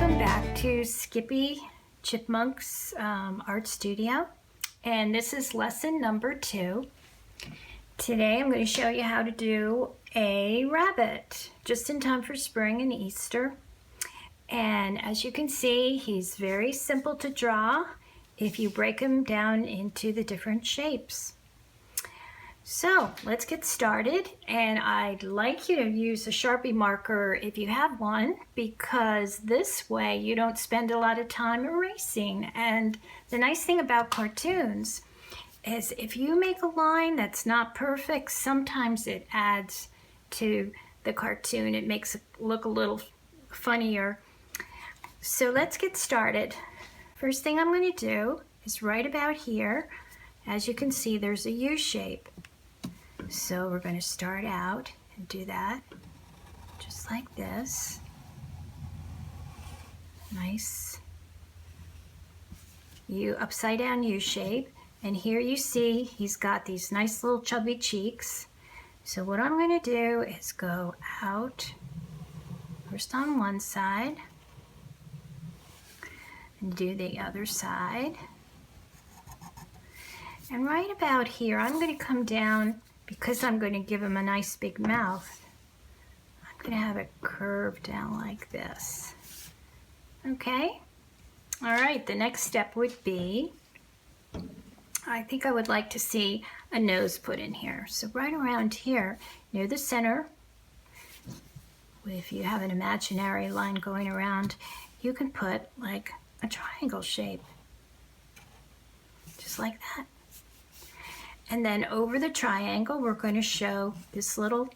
Welcome back to Skippy Chipmunk's art studio, and this is lesson number 2. Today I'm going to show you how to do a rabbit just in time for spring and Easter. And as you can see, he's very simple to draw if you break him down into the different shapes. So let's get started, and I'd like you to use a Sharpie marker if you have one, because this way you don't spend a lot of time erasing. And the nice thing about cartoons is if you make a line that's not perfect, sometimes it adds to the cartoon. It makes it look a little funnier. So let's get started. First thing I'm going to do is right about here. As you can see, there's a U shape. So we're going to start out and do that just like this. Nice U, upside down U shape. And here you see he's got these nice little chubby cheeks. So what I'm going to do is go out first on one side and do the other side. And right about here, I'm going to come down. Because I'm going to give him a nice big mouth, I'm going to have it curve down like this. Okay? All right, the next step would be, I think I would like to see a nose put in here. So right around here, near the center, if you have an imaginary line going around, you can put like a triangle shape. Just like that. And then over the triangle, we're going to show this little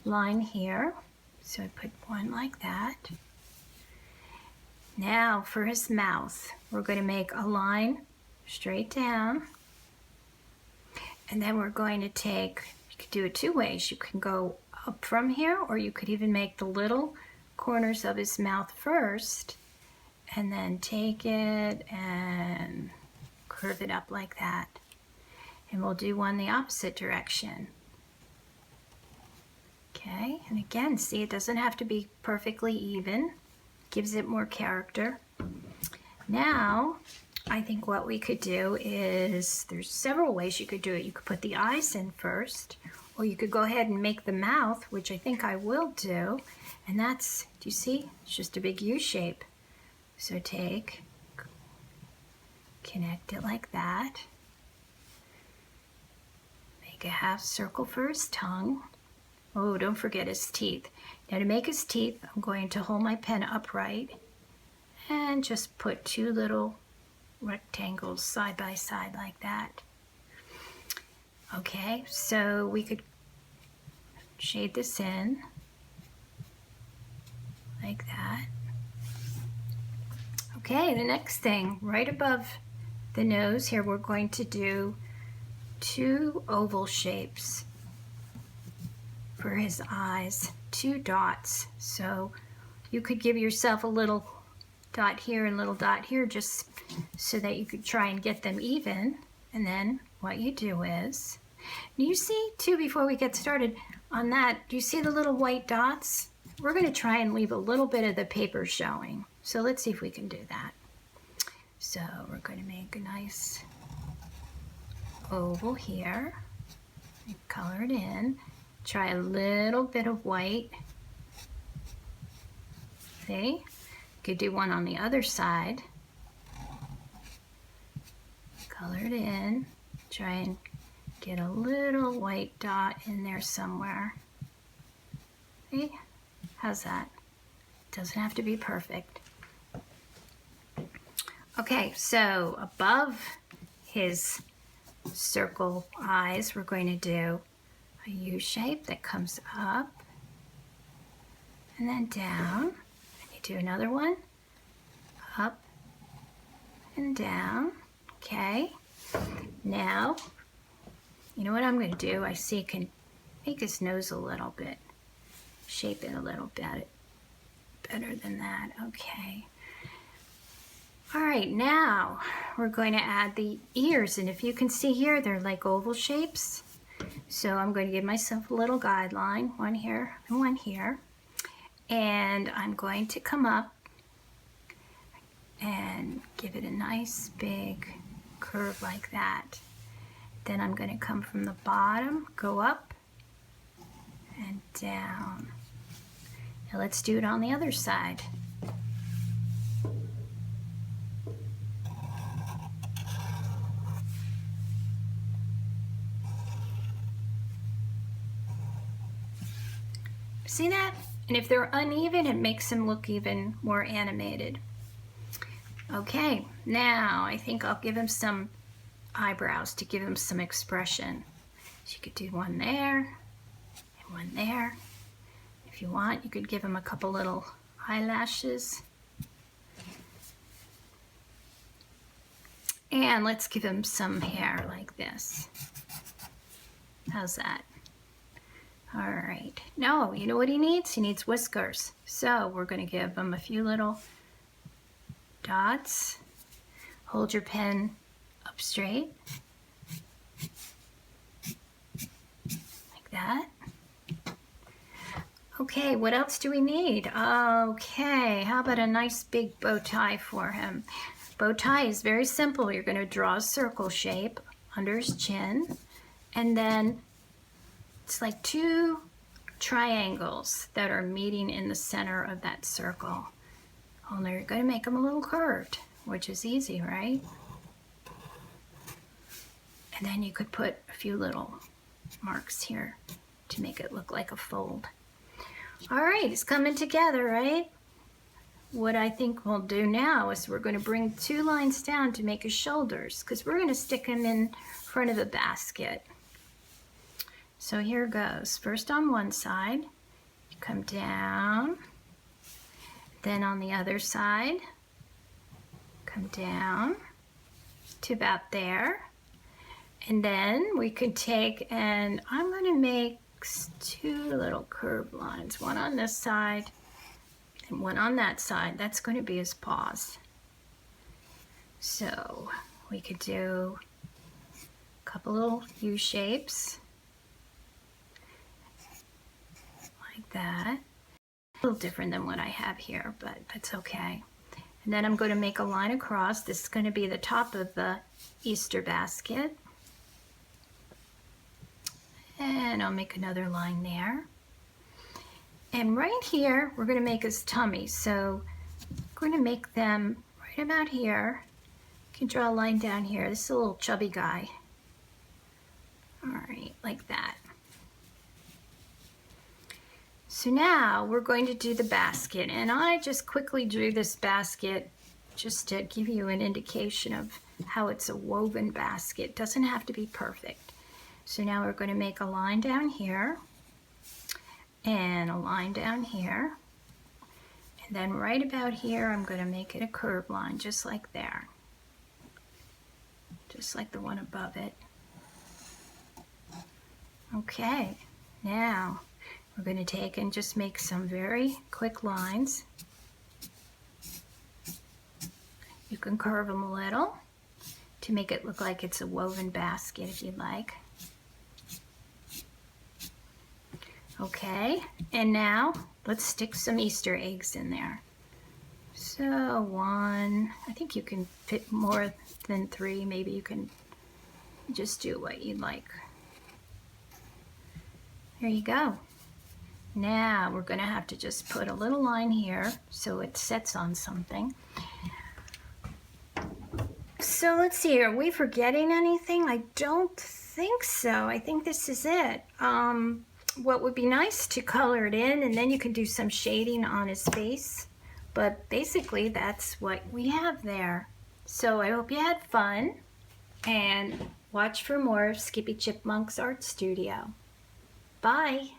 line here. So I put one like that. Now for his mouth, we're going to make a line straight down. And then we're going to take, you could do it two ways. You can go up from here, or you could even make the little corners of his mouth first, and then take it and curve it up like that. And we'll do one the opposite direction. Okay, and again, see, it doesn't have to be perfectly even. Gives it more character. Now, I think what we could do is, there's several ways you could do it. You could put the eyes in first, or you could go ahead and make the mouth, which I think I will do. And that's, do you see? It's just a big U shape. So take, connect it like that. Make a half circle for his tongue. Oh, don't forget his teeth. Now to make his teeth, I'm going to hold my pen upright and just put two little rectangles side by side like that. Okay, so we could shade this in like that. Okay, the next thing, right above the nose here, we're going to do two oval shapes for his eyes, two dots. So you could give yourself a little dot here and a little dot here just so that you could try and get them even. And then what you do is, you see too, before we get started on that, do you see the little white dots? We're going to try and leave a little bit of the paper showing. So let's see if we can do that. So we're going to make a nice oval here, color it in, try a little bit of white. See, could do one on the other side, color it in, try and get a little white dot in there somewhere. See, how's that? Doesn't have to be perfect. Okay, so above his circle eyes, we're going to do a U shape that comes up and then down. And you do another one, up and down. Okay, now, you know what I'm going to do? I see it can make his nose a little bit, shape it a little bit better than that. Okay. All right, now we're going to add the ears, and if you can see here, they're like oval shapes. So I'm going to give myself a little guideline, one here and one here. And I'm going to come up and give it a nice big curve like that. Then I'm going to come from the bottom, go up and down. Now let's do it on the other side. See that? And if they're uneven, it makes them look even more animated. Okay, now I think I'll give him some eyebrows to give him some expression. So you could do one there and one there. If you want, you could give him a couple little eyelashes. And let's give him some hair like this. How's that? All right. No, you know what he needs? He needs whiskers. So we're going to give him a few little dots. Hold your pen up straight. Like that. Okay, what else do we need? Okay, how about a nice big bow tie for him? Bow tie is very simple. You're going to draw a circle shape under his chin, and then it's like two triangles that are meeting in the center of that circle. Only you're going to make them a little curved, which is easy, right? And then you could put a few little marks here to make it look like a fold. All right, it's coming together, right? What I think we'll do now is we're going to bring 2 lines down to make his shoulders, because we're going to stick him in front of a basket. So here goes. First on one side, you come down, then on the other side, come down to about there, and then we could take, and I'm going to make 2 little curved lines, one on this side and one on that side. That's going to be his paws. So we could do a couple little U shapes like that. A little different than what I have here, but that's okay. And then I'm going to make a line across. This is going to be the top of the Easter basket. And I'll make another line there. And right here, we're going to make his tummy. So we're going to make them right about here. You can draw a line down here. This is a little chubby guy. All right, like that. So now we're going to do the basket. And I just quickly drew this basket just to give you an indication of how it's a woven basket. It doesn't have to be perfect. So now we're going to make a line down here and a line down here, and then right about here I'm going to make it a curved line just like there, just like the one above it. Okay, now we're going to take and just make some very quick lines. You can curve them a little to make it look like it's a woven basket if you'd like. Okay, and now let's stick some Easter eggs in there. So 1, I think you can fit more than 3, maybe you can just do what you'd like. There you go. Now we're going to have to just put a little line here so it sets on something. So let's see, are we forgetting anything? I don't think so. I think this is it. What would be nice to color it in, and then you can do some shading on his face. But basically, that's what we have there. So I hope you had fun, and watch for more of Skippy Chipmunk's Art Studio. Bye!